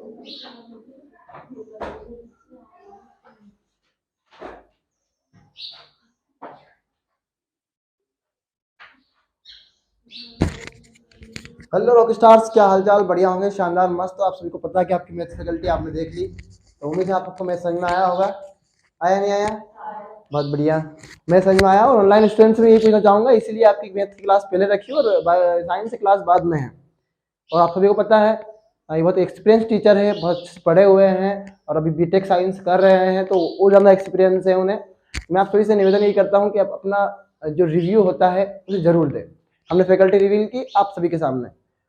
Hello rock stars, क्या हालचाल? बढ़िया होंगे, शानदार, मस्त। तो आप सभी को पता है कि आपकी मैथ्स फैकल्टी आपने देख ली, तो उम्मीद है आपको मैथ समझ में आया होगा। आया नहीं आया? बहुत बढ़िया, मैं समझ में आया। और ऑनलाइन स्टूडेंट्स में ये पूछना चाहूँगा, इसीलिए आपकी मैथ की क्लास पहले रखी और साइंस की क्लास बाद में है। और आप सभी को पता है ये बहुत एक्सपीरियंस टीचर है, बहुत पढ़े हुए हैं और अभी बीटेक साइंस कर रहे हैं, तो वो ज़्यादा एक्सपीरियंस है उन्हें। मैं आप सभी से निवेदन ये करता हूँ कि आप अपना जो रिव्यू होता है उसे जरूर दें। हमने फैकल्टी रिवील की आप सभी के सामने।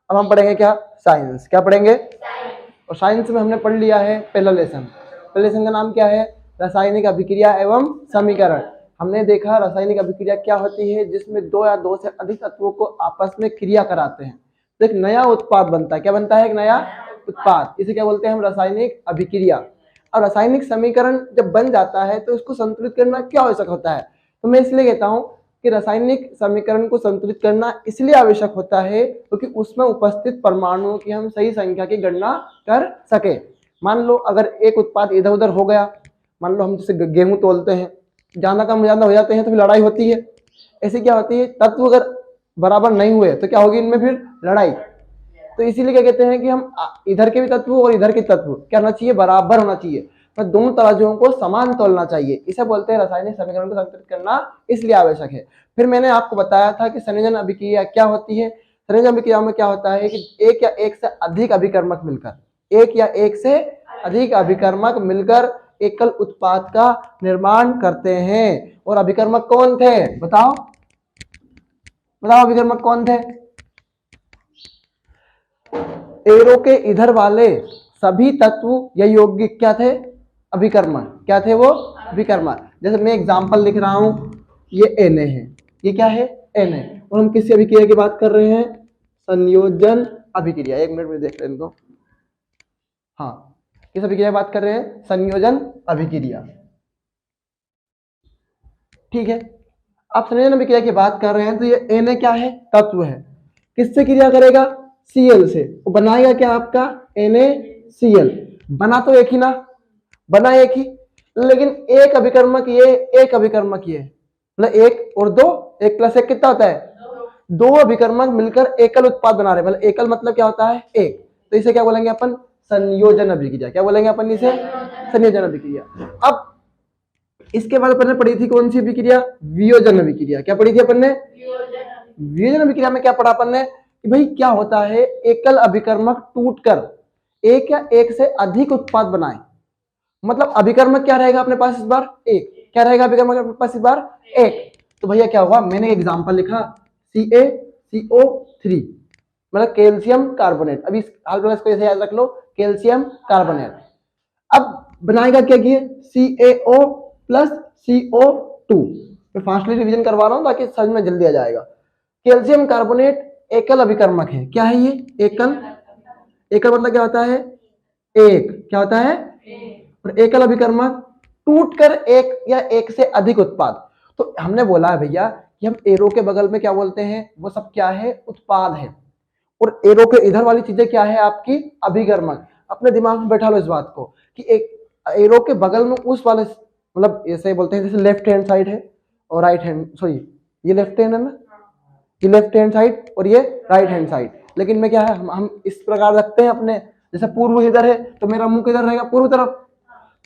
अब हम पढ़ेंगे क्या? साइंस। क्या पढ़ेंगे? और साइंस में हमने पढ़ लिया है पहला लेसन। पहले लेसन का नाम क्या है? रासायनिक अभिक्रिया एवं समीकरण। हमने देखा रासायनिक अभिक्रिया क्या होती है, जिसमें दो या दो से अधिक तत्वों को आपस में क्रिया कराते हैं तो एक नया उत्पाद बनता है। क्या बनता है? एक नया उत्पाद। इसे क्या बोलते हैं हम? रासायनिक अभिक्रिया। और रासायनिक समीकरण जब बन जाता है तो इसको संतुलित करना क्या आवश्यक होता है? तो मैं इसलिए कहता हूँ कि रासायनिक समीकरण को संतुलित करना इसलिए आवश्यक होता है क्योंकि उसमें उपस्थित परमाणुओं की हम सही संख्या की गणना कर सके। मान लो अगर एक उत्पाद इधर उधर हो गया, मान लो हम जैसे गेहूं तोलते हैं, ज्यादा कम ज्यादा हो जाते हैं तो फिर लड़ाई होती है। ऐसे क्या होती है, तत्व अगर बराबर नहीं हुए तो क्या होगी इनमें? फिर लड़ाई। तो इसीलिए क्या कहते हैं कि हम इधर के भी तत्व और इधर के तत्व क्या होना चाहिए? बराबर होना चाहिए। तो दोनों तराजुओं को समान तोलना चाहिए। इसे बोलते हैं रासायनिक समीकरण को संतुलित करना इसलिए आवश्यक है। फिर मैंने आपको बताया था कि संयोजन अभिक्रिया क्या होती है। संयोजन अभिक्रिया में क्या होता है कि एक या एक से अधिक अभिकर्मक मिलकर, एक या एक से अधिक अभिकर्मक मिलकर एकल उत्पाद का निर्माण करते हैं। और अभिकर्मक कौन थे? बताओ बताओ, अभिकर्मक कौन थे? एरो के इधर वाले सभी तत्व या यौगिक क्या थे? अभिकर्मक। क्या थे वो? अभिकर्मक। जैसे मैं एग्जांपल लिख रहा हूं, ये Na है, ये क्या है? Na। और हम किस अभिक्रिया की बात कर रहे हैं? संयोजन अभिक्रिया। एक मिनट में देख लें इनको। हाँ, किस अभिक्रिया की बात कर रहे हैं? संयोजन अभिक्रिया। ठीक है, आप संयोजन अभिक्रिया की बात कर रहे हैं तो ये Na क्या है? तत्व है। किससे क्रिया करेगा? Cl से। वो बनाएगा क्या आपका? NaCl। बना तो एक ही ना, बना एक ही, लेकिन एक अभिकर्मक ये, एक अभिकर्मक ये, मतलब एक और दो, एक प्लस एक कितना होता है? दो अभिकर्मक मिलकर एकल उत्पाद बना रहे। मतलब एकल मतलब क्या होता है? एक। तो इसे क्या बोलेंगे अपन? संयोजन अभिक्रिया। क्या बोलेंगे अपन इसे? संयोजन अभिक्रिया। अब इसके बाद अपन ने पढ़ी थी कौन सी अभिक्रिया? वियोजन अभिक्रिया। क्या पढ़ी थी अपन ने? वियोजन अभिक्रिया में क्या पढ़ा अपन ने कि भाई क्या होता है, एकल अभिकर्मक टूटकर एक या एक से अधिक उत्पाद बनाए। मतलब अभिकर्मक क्या रहेगा अपने पास इस बार? एक। क्या रहेगा अभिकर्मक अपने पास इस बार? एक। तो भैया क्या हुआ, मैंने एग्जांपल लिखा CaCO3, मतलब कैल्शियम कार्बोनेट। अभी हाल फिलहाल इसको ऐसे याद रख लो, कैल्शियम कार्बोनेट। अब बनाएगा क्या किए? CaO plus CO2। मैं फास्टली रिवीजन करवा रहा हूं ताकि समझ में जल्दी आ जाएगा। कैल्शियम कार्बोनेट एकल अभिकर्मक है। क्या है ये? एकल। एकल मतलब क्या होता है? एक। क्या होता है? और एकल अभिकर्मक टूटकर एक या एक से अधिक उत्पाद। तो हमने बोला है भैया कि हम एरो के बगल में क्या बोलते हैं? वो सब क्या है? उत्पाद है। और एरो के इधर वाली चीजें क्या है आपकी? अभिकर्मक। अपने दिमाग में बैठा लो इस बात को कि एक एरो के बगल में उस वाले, मतलब ऐसे बोलते हैं जैसे लेफ्ट हैंड साइड है और राइट हैंड, सॉरी ये लेफ्ट हैंड है ना, ये लेफ्ट हैंड साइड और ये राइट हैंड साइड। लेकिन में क्या है, हम इस प्रकार रखते हैं अपने, जैसे पूर्व इधर है तो मेरा मुंह किधर रहेगा? पूर्व तरफ।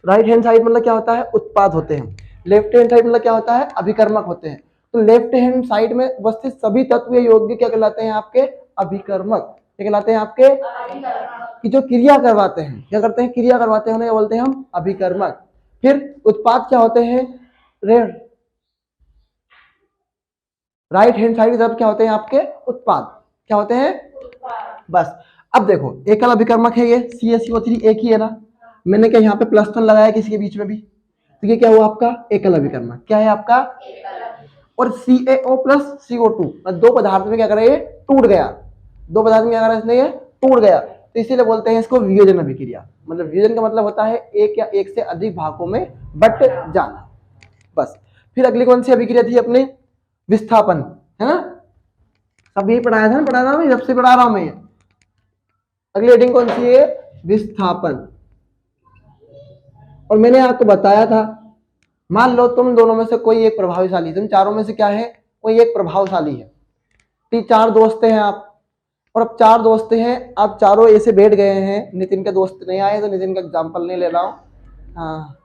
राइट हैंड साइड मतलब क्या होता है? उत्पाद होते हैं। लेफ्ट हैंड साइड मतलब क्या होता है? अभिकर्मक होते हैं। तो लेफ्ट हैंड साइड में उपस्थित सभी तत्व यौगिक क्या कहलाते हैं? आपके अभिकर्मक। क्या कहलाते हैं? आपके कि जो क्रिया करवाते हैं। क्या करते हैं? क्रिया करवाते हैं, उन्हें क्या बोलते हैं हम? अभिकर्मक। फिर उत्पाद क्या होते हैं? राइट हैंड साइड तरफ क्या होते हैं? आपके उत्पाद। क्या होते हैं? बस। अब देखो एकल अभिकर्मक है ये CaCO3, एक ही है ना। मैंने क्या यहाँ पे प्लस वन लगाया किसी के बीच में भी, तो ये क्या हुआ आपका? एकल अभिकर्मक। क्या है आपका? और CaO प्लस CO2, दो पदार्थ में क्या करा? ये टूट गया। दो पदार्थ में क्या करा इसने? ये टूट गया। तो इसीलिए बोलते हैं इसको वियोजन अभिक्रिया। मतलब वियोजन का मतलब होता है एक या एक से अधिक भागों में बट जाना। बस। फिर अगली कौन सी अभिक्रिया थी अपने? विस्थापन, है ना। सब यही पढ़ाया था ना, पढ़ा रहा हूँ, जब से पढ़ा रहा हूं मैं। अगली हेडिंग कौन सी है? विस्थापन। और मैंने आपको बताया था, मान लो तुम दोनों में से कोई एक प्रभावशाली, तुम चारों में से क्या है, कोई एक प्रभावशाली है। चार दोस्त हैं आप, और अब चार दोस्त हैं, आप चारों ऐसे बैठ गए हैं। नितिन के दोस्त नहीं आए तो नितिन का एग्जाम्पल नहीं ले रहा हूँ। हाँ,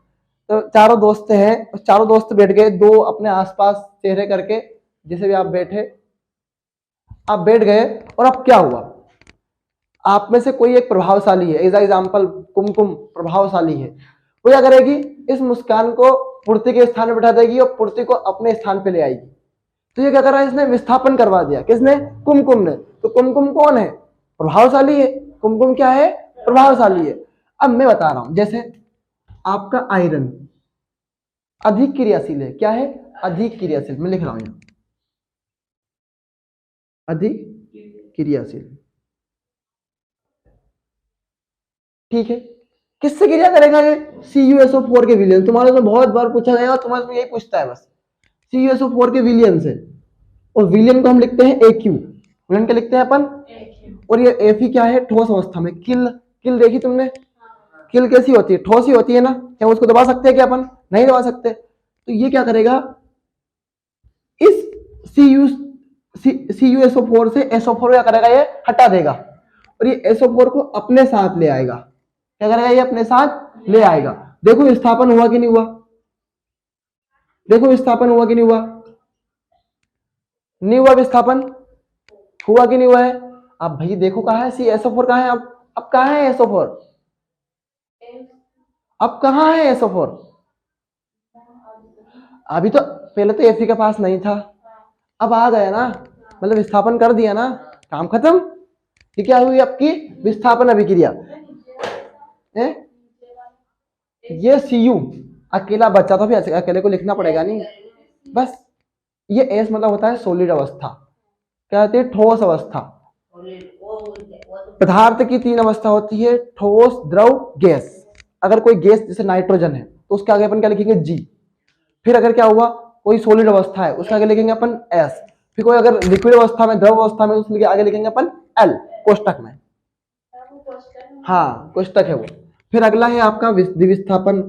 तो चारों दोस्त हैं, चारों दोस्त बैठ गए, दो अपने आसपास चेहरे करके, जैसे भी आप बैठे, आप बैठ गए। और अब क्या हुआ, आप में से कोई एक प्रभावशाली है, एज एग्जाम्पल कुमकुम प्रभावशाली है। वो क्या करेगी, इस मुस्कान को पूर्ति के स्थान पर बैठा देगी और पूर्ति को अपने स्थान पे ले आएगी। तो ये क्या कर रहा है, इसने विस्थापन करवा दिया। किसने, कुमकुम ने। तो कुमकुम कौन है, प्रभावशाली है। कुमकुम क्या है, प्रभावशाली है। अब मैं बता रहा हूं, जैसे आपका आयरन अधिक क्रियाशील है। क्या है, अधिक क्रियाशील। मैं लिख रहा हूं यहां, अधिक क्रियाशील। ठीक है, किससे क्रिया करेगा ये, CuSO4 के विलयन। तुम्हारे तो बहुत बार पूछा गया और तुम्हारे में यही पूछता है बस, CuSO4 के विलयन से। और विलयन को हम लिखते हैं AQ, विलयन के लिखते हैं अपन। और ये Fe क्या है, ठोस अवस्था में। किल, किल देखी तुमने, किल कैसी होती है, ठोस ही होती है ना। क्या उसको दबा सकते हैं क्या अपन, नहीं दबा सकते। तो ये क्या करेगा, इस CuSO4 से SO4 क्या करेगा, ये हटा देगा और ये SO4 को अपने साथ ले आएगा। क्या करेगा, ये अपने साथ ले आएगा। देखो विस्थापन हुआ कि नहीं हुआ, देखो विस्थापन हुआ कि नहीं हुआ, नहीं हुआ विस्थापन, हुआ कि नहीं हुआ है। अब भाई देखो कहाँ है SO4, कहाँ है अब कहाँ है SO4, अब कहाँ है SO4। अभी तो पहले तो Fe के पास नहीं था, अब आ गया ना, मतलब विस्थापन कर दिया ना, काम खत्म। ये क्या हुई आपकी विस्थापन अभिक्रिया। ये Cu अकेला बच्चा, तो फिर अकेले को लिखना पड़ेगा नहीं बस। ये S मतलब होता है सॉलिड अवस्था, क्या होती है, ठोस अवस्था। पदार्थ की तीन अवस्था होती है, ठोस, द्रव, गैस। अगर कोई गैस जैसे नाइट्रोजन है तो उसके आगे अपन क्या लिखेंगे, G। फिर अगर क्या हुआ, कोई सॉलिड अवस्था है, उसके आगे लिखेंगे अपन S। फिर कोई अगर लिक्विड अवस्था में, द्रव अवस्था में, उसके आगे लिखेंगे अपन L कोष्टक में। हाँ, कोष्टक है वो। फिर अगला है आपका द्विविस्थापन।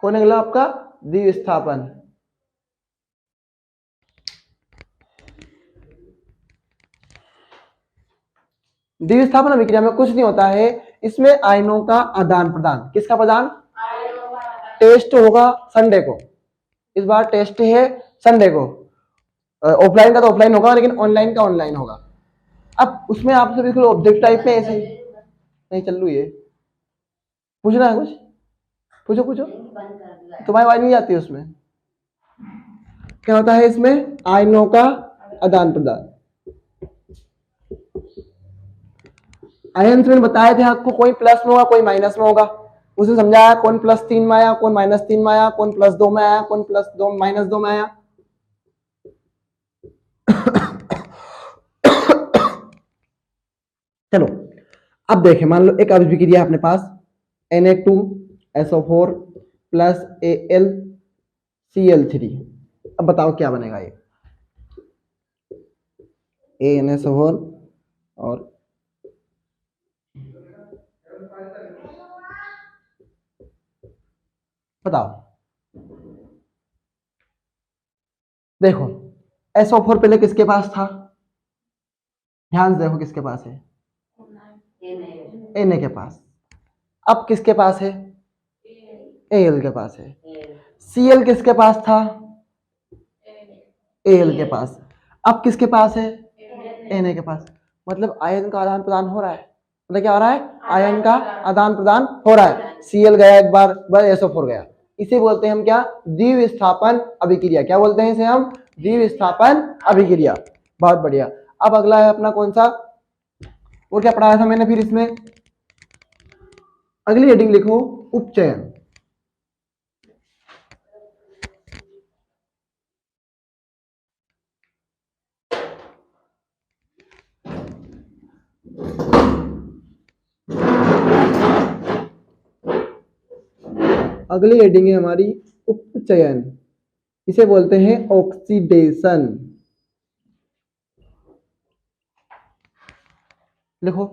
कौन अगला आपका, द्विविस्थापन। द्विविस्थापन अभिक्रिया में कुछ नहीं होता है, इसमें आयनों का आदान प्रदान। किसका प्रदान, टेस्ट होगा संडे को, इस बार टेस्ट है संडे को। ऑफलाइन का तो ऑफलाइन होगा, लेकिन ऑनलाइन का ऑनलाइन होगा। अब उसमें आपसे बिल्कुल ऑब्जेक्ट टाइप में ऐसे नहीं चल रही है, पूछना है कुछ, पूछो पूछो। तुम्हारी आवाज नहीं आती उसमें, क्या होता है इसमें, आयनों का आदान प्रदान। आयन मैंने बताए थे आपको, कोई प्लस में होगा कोई माइनस में होगा। उसे समझाया, कौन +3 में आया, कौन -3 में आया, कौन +2 में आया, कौन +2 -2 में आया। चलो अब देखें, मान लो एक अभिक्रिया है अपने पास, Na2SO4 + AlCl3। अब बताओ क्या बनेगा ये, AnSO4 और बताओ। देखो SO4 पहले किसके पास था, ध्यान से देखो किसके पास है, Na के पास। अब किसके पास है, Al के पास है। Cl किसके पास था, Al के पास। अब किसके पास है, Na के पास। मतलब आयन का आदान प्रदान हो रहा है, मतलब क्या हो रहा है, आयन का आदान प्रदान हो रहा है। Cl गया एक बार, बस SO4 गया। इसे बोलते हैं हम क्या, द्विविस्थापन अभिक्रिया। क्या बोलते हैं इसे हम, द्विविस्थापन अभिक्रिया। बहुत बढ़िया। अब अगला है अपना कौन सा, और क्या पढ़ाया था मैंने फिर इसमें, अगली हेडिंग लिखो, उपचयन। अगली हेडिंग है हमारी उपचयन, इसे बोलते हैं ऑक्सीडेशन। लिखो।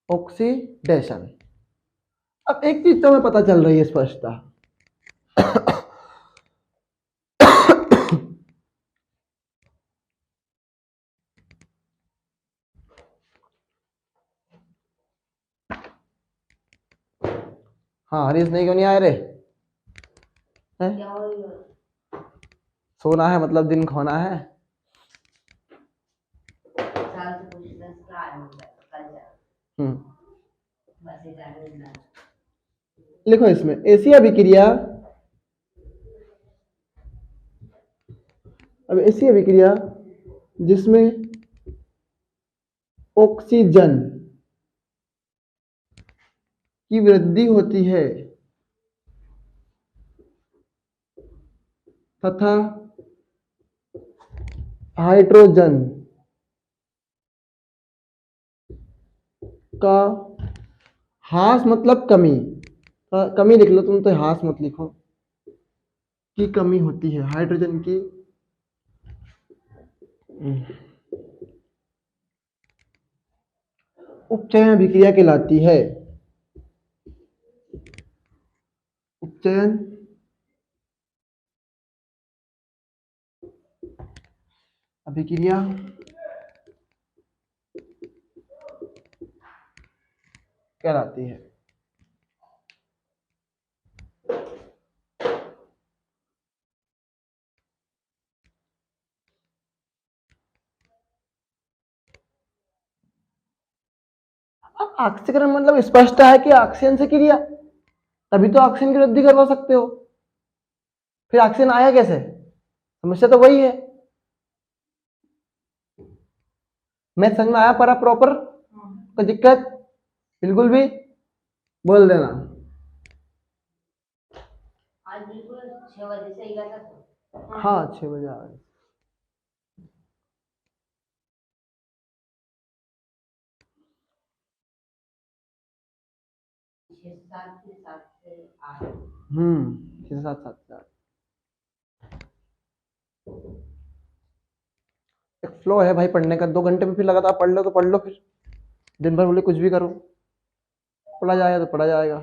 ऑक्सीडेशन। अब एक चीज तो हमें पता चल रही है स्पष्टता, हाँ हरीश नहीं क्यों नहीं आए रे हैं? सोना है मतलब दिन खोना है। लिखो इसमें ऐसी अभिक्रिया, अब ऐसी अभिक्रिया जिसमें ऑक्सीजन की वृद्धि होती है तथा हाइड्रोजन का ह्रास मतलब कमी, कमी लिख लो तुम तो ह्रास मत लिखो, की कमी होती है हाइड्रोजन की, उपचयन अभिक्रिया कहलाती है। उपचयन अभिक्रिया कहलाती है। अब ऑक्सीकरण मतलब स्पष्ट है कि ऑक्सीजन से क्रिया, तभी तो ऑक्सीजन की वृद्धि करवा सकते हो। फिर ऑक्सीजन आया कैसे? समस्या तो वही है। मैं समझ में आया पर प्रॉपर? कोई दिक्कत? बिल्कुल भी बोल देना। आज बिल्कुल 6 बजे से ही गया था। हाँ 6 बजे आ गए। छह सात से 8। 6 7 7 4 एक फ्लो है भाई पढ़ने का, 2 घंटे में फिर लगातार पढ़ लो तो पढ़ लो, फिर दिन भर बोले कुछ भी करो, पढ़ा जाएगा तो पढ़ा जाएगा।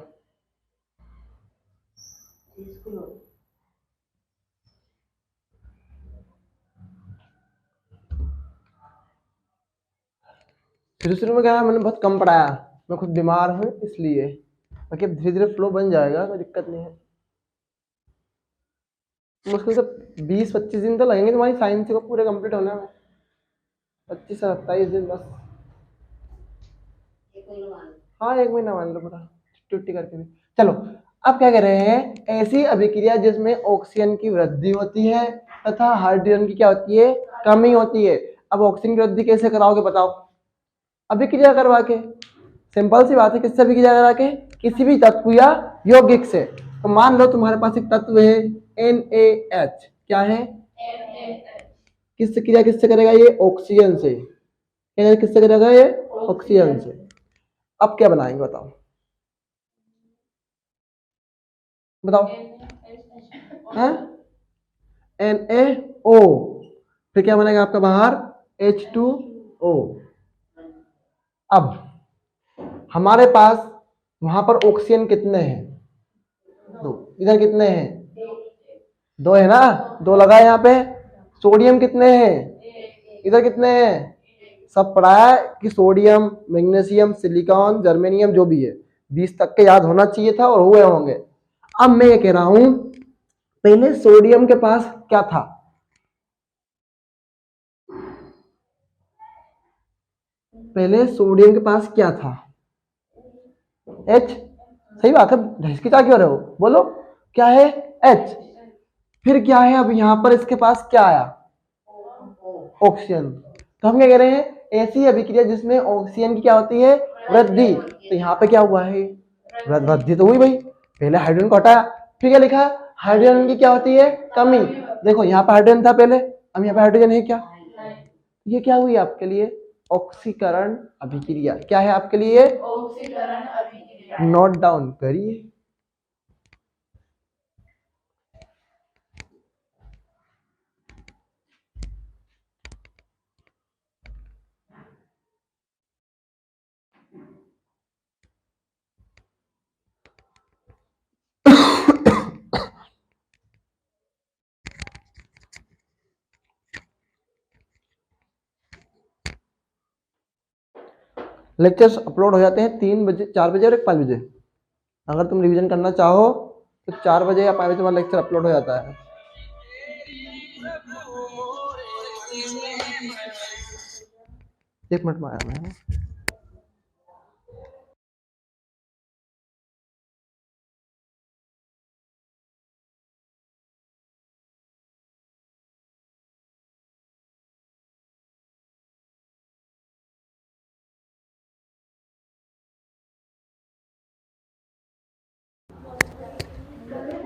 शुरू में क्या है, मैंने बहुत कम पढ़ाया, मैं खुद बीमार हूँ इसलिए, बाकी धीरे धीरे फ्लो बन जाएगा, कोई दिक्कत नहीं है। मुश्किल से 20-25 दिन तो लगेंगे तुम्हारी साइंस को पूरे कंप्लीट होने में, 25 से 27 दिन बस। हाँ 1 महीना मान लो पूरा छुट्टी करके भी। चलो अब क्या कह रहे हैं, ऐसी अभिक्रिया जिसमें ऑक्सीजन की वृद्धि होती है तथा हाइड्रोजन की क्या होती है, कमी होती है। अब ऑक्सीजन की वृद्धि कैसे कराओगे बताओ? अभिक्रिया करवा के, सिंपल सी बात है, किससे अभिक्रिया करा के? किसी भी तत्व या यौगिक से। तो मान लो तुम्हारे पास एक तत्व है NaH, क्या है? किससे क्रिया किससे करेगा ये? ऑक्सीजन से। किससे करेगा ये? ऑक्सीजन से। अब क्या बनाएंगे बताओ? बताओ। हाँ NaO, फिर क्या बनेगा आपका बाहर? H2O। अब हमारे पास वहां पर ऑक्सीजन कितने हैं? 2। इधर कितने हैं? 2 है ना, 2 लगा यहाँ पे। सोडियम कितने हैं? इधर कितने हैं? सब पढ़ा है कि सोडियम, मैग्नीशियम, सिलिकॉन, जर्मेनियम जो भी है 20 तक के याद होना चाहिए था और हुए होंगे। अब मैं ये कह रहा हूं, पहले सोडियम के पास क्या था? पहले सोडियम के पास क्या था? H। सही बात है, ढसकिचा क्यों रहे हो, बोलो क्या है? H। फिर क्या है अब यहाँ पर इसके पास क्या आया? ऑक्सीजन। तो हम क्या कह रहे हैं, ऐसी अभिक्रिया जिसमें ऑक्सीजन की क्या होती है? वृद्धि। तो यहाँ पे क्या हुआ है? वृद्धि तो हुई भाई, पहले हाइड्रोजन को हटाया, फिर क्या लिखा? हाइड्रोजन की क्या होती है? कमी। देखो यहाँ पे हाइड्रोजन था पहले, अब यहाँ पे हाइड्रोजन है क्या? ये क्या हुई आपके लिए? ऑक्सीकरण अभिक्रिया क्या है आपके लिए? ऑक्सीकरण अभिक्रिया। नोट डाउन करिए। लेक्चर्स अपलोड हो जाते हैं 3 बजे, 4 बजे और 5 बजे। अगर तुम रिवीजन करना चाहो तो 4 बजे या 5 बजे वाला लेक्चर अपलोड हो जाता है। एक मिनट में आया मैं।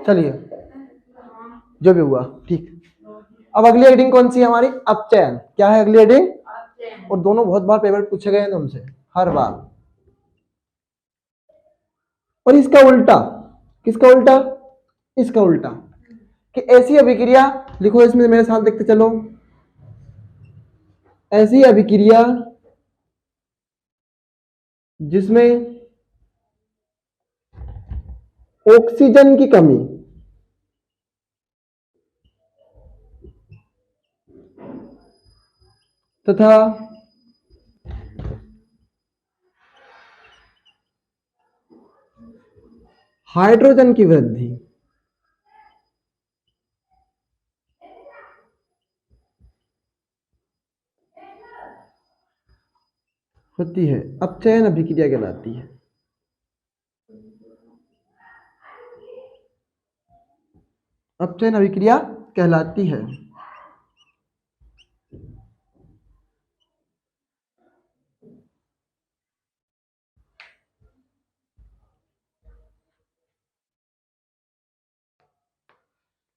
चलिए जो भी हुआ ठीक। अब अगली हेडिंग कौन सी है हमारी? अपचयन। क्या है अगली हेडिंग? और दोनों बहुत बार पेपर पूछे गए हैं तुमसे, हर बार। और इसका उल्टा, किसका उल्टा? इसका उल्टा, कि ऐसी अभिक्रिया लिखो इसमें मेरे साथ देखते चलो। ऐसी अभिक्रिया जिसमें ऑक्सीजन की कमी तथा हाइड्रोजन की वृद्धि होती है, अपचयन अभिक्रिया कहलाती है। अपचयन अभिक्रिया कहलाती है।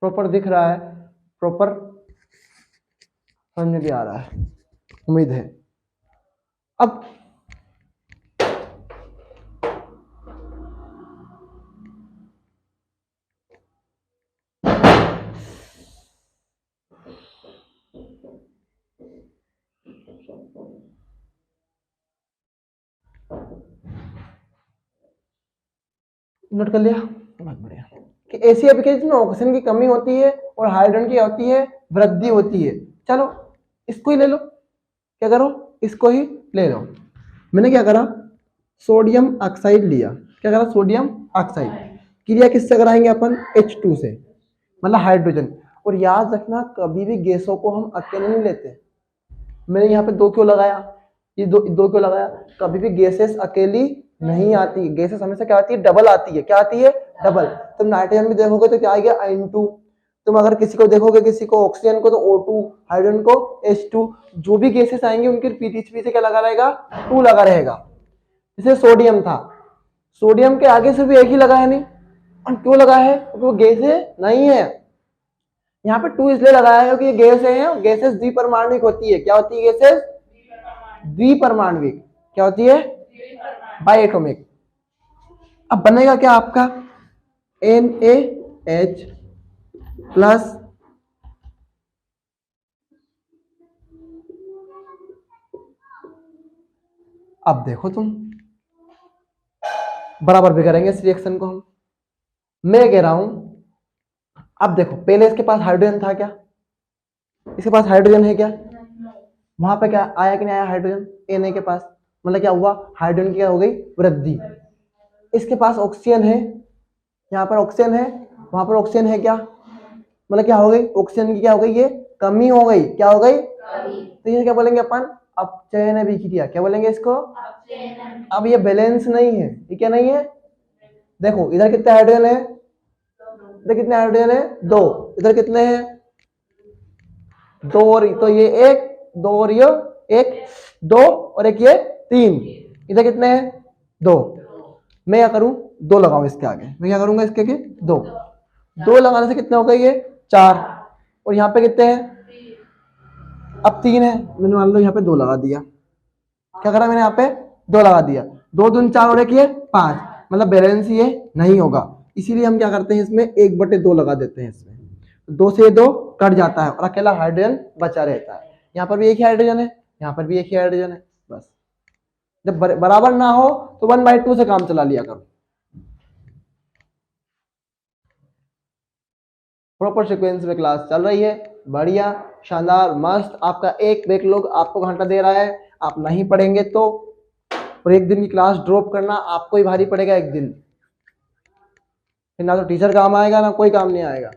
प्रॉपर दिख रहा है? प्रॉपर समझ में भी आ रहा है, उम्मीद है। अब नोट कर लिया? बहुत बढ़िया। कि ऐसी एप्लीकेशन में ऑक्सीजन की कमी होती है और हाइड्रोजन की होती है वृद्धि होती है। चलो इसको ही ले लो। क्या करो? इसको ही ले लो। मैंने क्या करा? सोडियम ऑक्साइड लिया। क्या करा? Sodium oxide. क्रिया किससे कराएंगे अपन? H2 से, मतलब हाइड्रोजन। और याद रखना कभी भी गैसों को हम अकेले नहीं लेते। मैंने यहाँ पे 2 क्यों लगाया? ये दो क्यों लगाया? कभी भी गैसेस अकेली नहीं आती। गैसेस हमेशा क्या आती है? डबल आती है। क्या आती है? डबल। तुम नाइट्रोजन भी देखोगे तो क्या आएगा? N2। तुम अगर किसी को देखोगे, किसी को ऑक्सीजन को तो O2, हाइड्रोजन को H2। जो भी गैसेस आएंगे उनके पीछे क्या लगा रहेगा? 2 लगा रहेगा। जैसे सोडियम था, सोडियम के आगे से भी एक ही लगा है। नहीं, और क्यों लगा है? क्योंकि वो गैसें नहीं है। यहाँ पे 2 इसलिए लगाया है क्योंकि ये गैस है, गैसेस द्विपरमाणविक होती है। क्या होती है गैसेस? द्विपरमाणविक। क्या होती है? By atomic. अब बनेगा क्या आपका? NaH प्लस अब देखो तुम बराबर भी करेंगे इस रिएक्शन को हम। मैं कह रहा हूं, अब देखो पहले इसके पास हाइड्रोजन था क्या? इसके पास हाइड्रोजन है क्या? वहां पे क्या आया कि नहीं आया? हाइड्रोजन Na के पास। मतलब क्या हुआ? हाइड्रोजन की क्या हो गई? वृद्धि। इसके पास ऑक्सीजन है, यहाँ पर ऑक्सीजन है, वहां पर ऑक्सीजन है क्या? मतलब क्या हो गई? ऑक्सीजन की क्या हो गई? ये कमी हो गई। क्या हो गई? तो ये क्या बोलेंगे अपन? अपचयन अभिक्रिया। क्या बोलेंगे इसको? अब ये बैलेंस नहीं है। ये क्या नहीं है? देखो इधर कितने हाइड्रोजन है? इधर कितने हाइड्रोजन है? 2। इधर कितने हैं? 2। और तो ये 1, 2 और ये 1, 2 और एक ये 3। इधर कितने हैं? 2। मैं क्या करूं? 2 लगाऊं इसके आगे। मैं क्या करूंगा इसके आगे? 2। 2 लगाने से कितने हो गए? ये 4। और यहाँ पे कितने हैं? अब 3 है। मैंने मान लो यहाँ पे 2 लगा दिया। क्या करा मैंने यहाँ पे 2 लगा दिया, 2 दूनी 4 और 1 ये 5, मतलब बैलेंस ये नहीं होगा, इसीलिए हम क्या करते हैं इसमें 1/2 लगा देते हैं इसमें, 2 से 2 कट जाता है और अकेला हाइड्रोजन बचा रहता है। यहाँ पर भी एक ही हाइड्रोजन है, यहाँ पर भी एक ही हाइड्रोजन है। बस जब बराबर ना हो तो 1/2 से काम चला लिया करो। प्रॉपर सीक्वेंस में क्लास चल रही है, बढ़िया शानदार मस्त। आपका एक बैकलॉग आपको घंटा दे रहा है, आप नहीं पढ़ेंगे तो, और एक दिन की क्लास ड्रॉप करना आपको ही भारी पड़ेगा एक दिन, फिर ना तो टीचर काम आएगा ना कोई काम नहीं आएगा।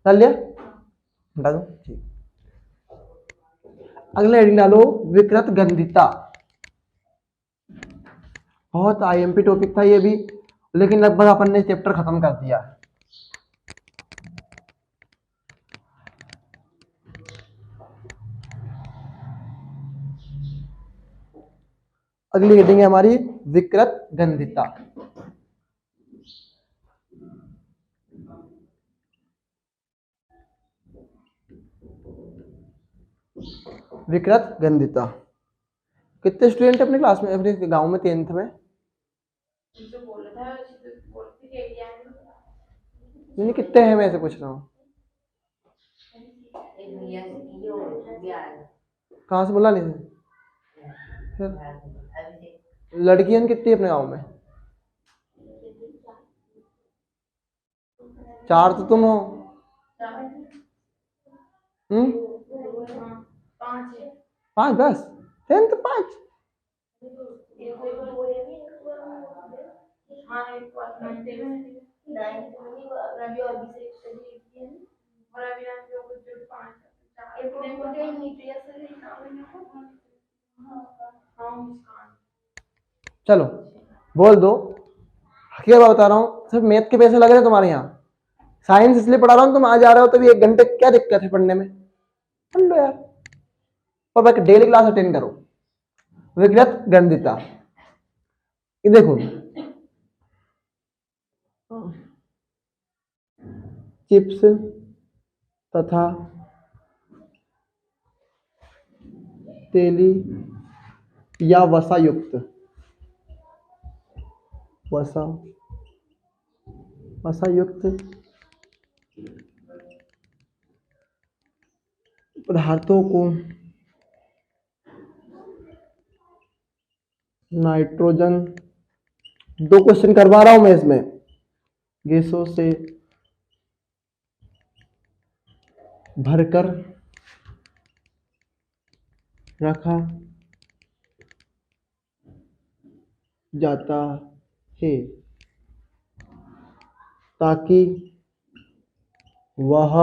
चल लिया, हटा दो, ठीक। अगले हेडिंग डालो विकृत गंधिता। बहुत आईएमपी टॉपिक था ये भी, लेकिन लगभग अपन ने चैप्टर खत्म कर दिया। अगली हेडिंग है हमारी विकृत गंधिता। विकृत गंधिता। कितने स्टूडेंट है अपने क्लास में, अपने गांव में 10th में? नहीं कितने हैं, मैं ऐसे पूछ रहा हूँ। एक भैया से ये हो गया है। कहाँ से बोला नहीं थे? फिर अभी से लड़कियां कितनी है अपने गांव में? 4 तो तुम हो। 5 बस, 10th 5। चलो बोल दो, हकीकत बता रहा हूँ, सिर्फ मैथ के पैसे लग रहे हैं तुम्हारे यहाँ। साइंस इसलिए पढ़ा रहा हूँ, तुम आ जा रहे हो तो भी 1 घंटे क्या दिक्कत है पढ़ने में, पढ़ लो यार। और बाकी डेली क्लास अटेंड करो। विकृत गंधिता, ये देखो चिप्स तथा तेली या वसा युक्त पदार्थों को नाइट्रोजन, 2 क्वेश्चन करवा रहा हूं मैं इसमें, गैसों से भरकर रखा जाता है ताकि वह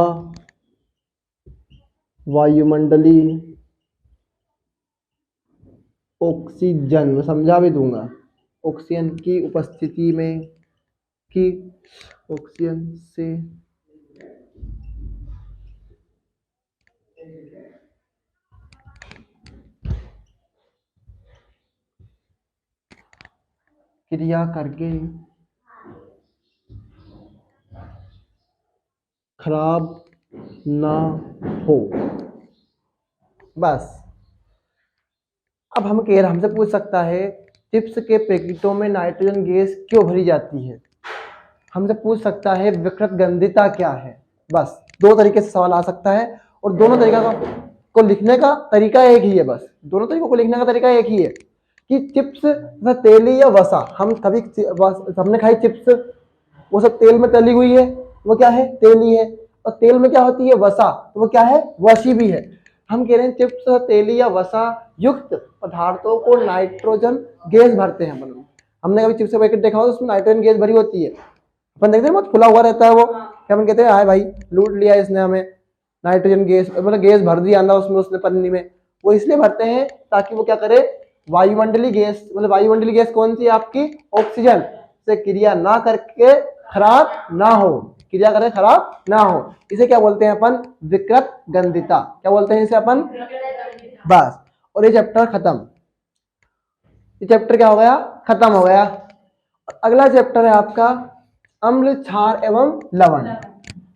वायुमंडलीय ऑक्सीजन, मैं समझा भी दूंगा, ऑक्सीजन की उपस्थिति में कि ऑक्सीजन से क्रिया करके खराब ना हो। बस अब हम कह रहे, हमसे पूछ सकता है चिप्स के पैकेटों में नाइट्रोजन गैस क्यों भरी जाती है, हमसे पूछ सकता है विकृत गंधिता क्या है। बस 2 तरीके से सवाल आ सकता है, और दोनों तरीका को लिखने का तरीका एक ही है। बस दोनों तरीकों को लिखने का तरीका एक ही है कि चिप्स तेली या वसा, हम कभी हमने खाई चिप्स, वो सब तेल में तली हुई है, वो क्या है, तेली है, और तेल में क्या होती है, वसा, तो वो क्या है, वसी भी है। हम कह रहे हैं चिप्स तेली या वसा युक्त पदार्थों को नाइट्रोजन गैस भरते हैं अपन। हमने कभी चिप्स का पैकेट देखा हो उसमें नाइट्रोजन गैस भरी होती है, अपन देखते हैं बहुत खुला हुआ रहता है वो, क्या अपन कहते हैं, हाय भाई लूट लिया इसने हमें, नाइट्रोजन गैस मतलब गैस भर दिया अंदर उसमें, उसने पन्नी में। वो इसलिए भरते हैं ताकि वो क्या करे, वायुमंडलीय गैस, मतलब वायुमंडलीय गैस कौन सी है आपकी, ऑक्सीजन से क्रिया ना करके खराब ना हो, क्रिया करे खराब ना हो, इसे क्या बोलते हैं अपन, विकृत गंधिता। क्या बोलते हैं इसे अपन, बस। और ये चैप्टर खत्म। ये चैप्टर क्या हो गया? खत्म हो गया। अगला चैप्टर है आपका अम्ल, क्षार एवं लवण।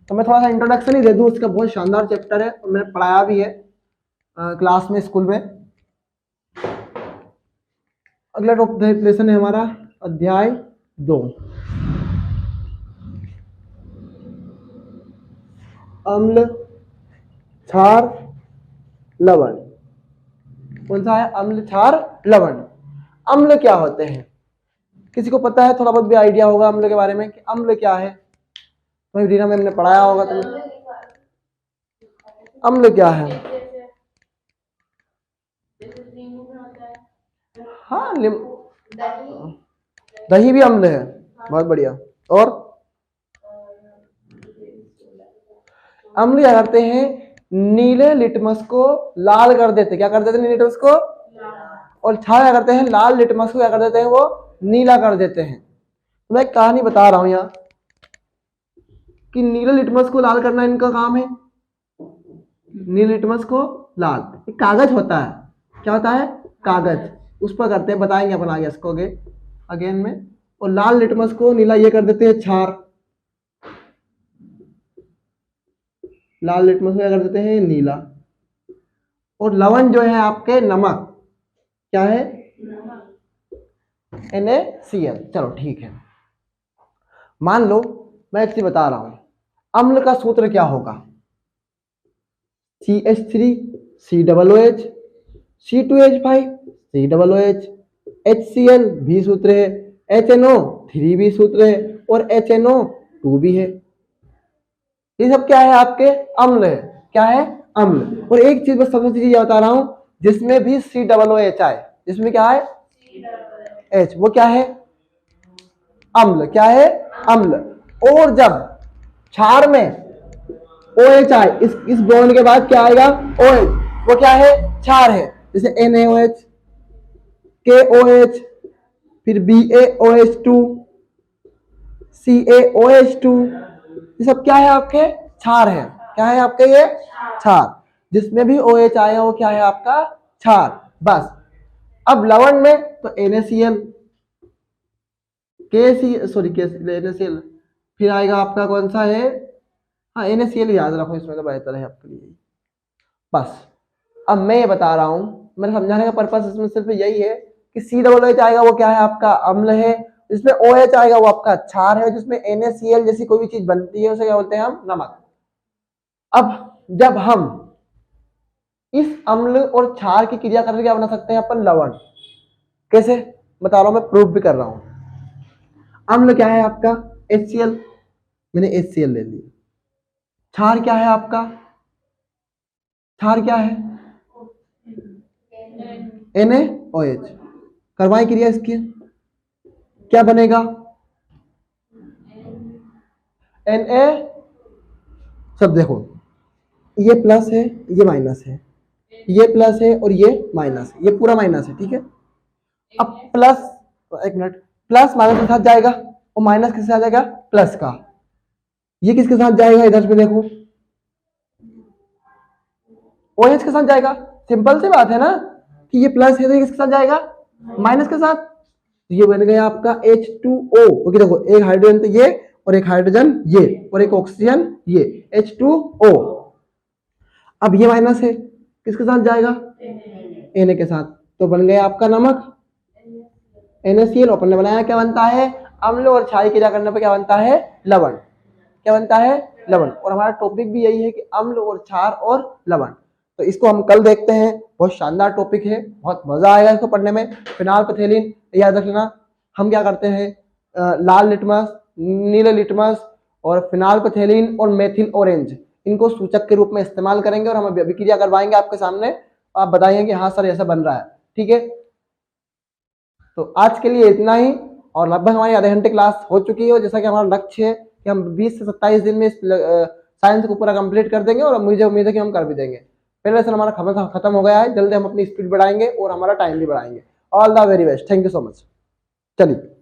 तो मैं थोड़ा सा इंट्रोडक्शन ही दे दूं, उसका बहुत शानदार चैप्टर है और मैंने पढ़ाया भी है क्लास में, स्कूल में। अगला लेसन है हमारा अध्याय 2, अम्ल, क्षार, लवण। कौन सा है? अम्ल, क्षार, लवण। अम्ल क्या होते हैं? किसी को पता है? थोड़ा बहुत भी आइडिया होगा अम्ल के बारे में कि अम्ल क्या है? तो रीना मैम ने पढ़ाया होगा तुम्हें। अम्ल क्या है? हाँ, दही भी अम्ल है। बहुत बढ़िया। और अम्ल क्या करते हैं? नीले लिटमस को लाल कर देते। क्या कर देते हैं? नीले लिटमस को। और क्षार क्या करते हैं? लाल लिटमस को क्या कर देते हैं? वो नीला कर देते हैं। तो मैं एक कहानी बता रहा हूं यहाँ कि नीले लिटमस को लाल करना इनका काम है। नीले लिटमस को लाल, एक कागज होता है। क्या होता है? कागज। उस पर करते हैं, बताएंगे अपन आगे इसको अगेन में। और लाल लिटमस को नीला ये कर देते हैं क्षार। लाल लिटमस को क्या कर देते हैं? नीला। और लवण जो है आपके नमक, क्या है? NaCl। चलो ठीक है। मान लो मैं एक चीज बता रहा हूं, अम्ल का सूत्र क्या होगा? CH3 COOH C2H5 COOH, HCl भी सूत्र है, HNO3 भी सूत्र है और HNO2 भी है। ये सब क्या है? आपके अम्ल है। क्या है? अम्ल। और एक चीज बस सबसे चीज ये बता रहा हूं, जिसमें भी COOH आए, जिसमें क्या है? H, वो क्या है? अम्ल। क्या है? अम्ल। और जब क्षार में OH आए, इस बॉन्ड के बाद क्या आएगा? OH, वो क्या है? क्षार है। जैसे NaOH, KOH, फिर BaOH2, CaOH2, ये सब क्या है? आपके क्षार है। क्या है आपके? ये क्षार। जिसमें भी OH आया वो क्या है? आपका क्षार। बस। अब लवण में तो NaCl, NaCl, फिर आएगा आपका कौन सा है? हाँ, NaCl याद रखो इसमें तो बेहतर है आपके लिए। बस। अब मैं ये बता रहा हूं, मेरे समझाने का पर्पस इसमें सिर्फ यही है कि COOH आएगा वो क्या है? आपका अम्ल है। जिसमें OH आएगा वो आपका क्षार है। जिसमें NaCl जैसी कोई भी चीज बनती है उसे क्या बोलते हैं हम? नमक। अब जब हम इस अम्ल और क्षार की क्रिया करके क्या बना सकते हैं अपन? लवण। कैसे? बता रहा हूं, मैं प्रूफ भी कर रहा हूं। अम्ल क्या है आपका? HCl, मैंने HCl ले लिया। क्षार क्या है आपका? क्षार क्या है? NaOH। करवाएं क्रिया इसकी, क्या बनेगा? Na। सब देखो, ये प्लस है, ये माइनस है, ये प्लस है और ये माइनस है, ये पूरा माइनस है। ठीक है। अब प्लस, एक मिनट, प्लस माइनस के साथ जाएगा और माइनस किसके साथ जाएगा? प्लस का। ये किसके साथ जाएगा? इधर पे देखो, OH के साथ जाएगा। सिंपल सी बात है ना कि ये प्लस है तो ये किसके साथ जाएगा? माइनस के साथ। तो ये बन गया आपका H2O। ओके, देखो, एक हाइड्रोजन तो ये और एक हाइड्रोजन ये और एक ऑक्सीजन ये, H2O। अब ये माइनस है, किसके साथ जाएगा? Na के साथ। तो बन गया आपका नमक, NaCl। अपन ने बनाया, क्या बनता है? अम्ल। और क्षार की क्रिया करने पर क्या बनता है? लवण। क्या बनता है? लवण। और हमारा टॉपिक भी यही है कि अम्ल और क्षार और लवण। तो इसको हम कल देखते हैं। बहुत शानदार टॉपिक है, बहुत मजा आएगा इसको पढ़ने में। फिनाल पैथिलीन याद रख लेना। हम क्या करते हैं? लाल लिटमस, नीले लिटमस और फिनाल पैथिलीन और मेथिल ऑरेंज, इनको सूचक के रूप में इस्तेमाल करेंगे और हम अभिक्रिया करवाएंगे आपके सामने। आप बताइए कि हाँ सर ऐसा बन रहा है। ठीक है। तो आज के लिए इतना ही, और लगभग हमारी आधे घंटे क्लास हो चुकी है। जैसा कि हमारा लक्ष्य है कि हम 20 से 27 दिन में इस साइंस को पूरा कंप्लीट कर देंगे और मुझे उम्मीद है कि हम कर भी देंगे। पहले लेसन हमारा खत्म हो गया है, जल्दी हम अपनी स्पीड बढ़ाएंगे और हमारा टाइम भी बढ़ाएंगे। All the very best, thank you so much. चलिए।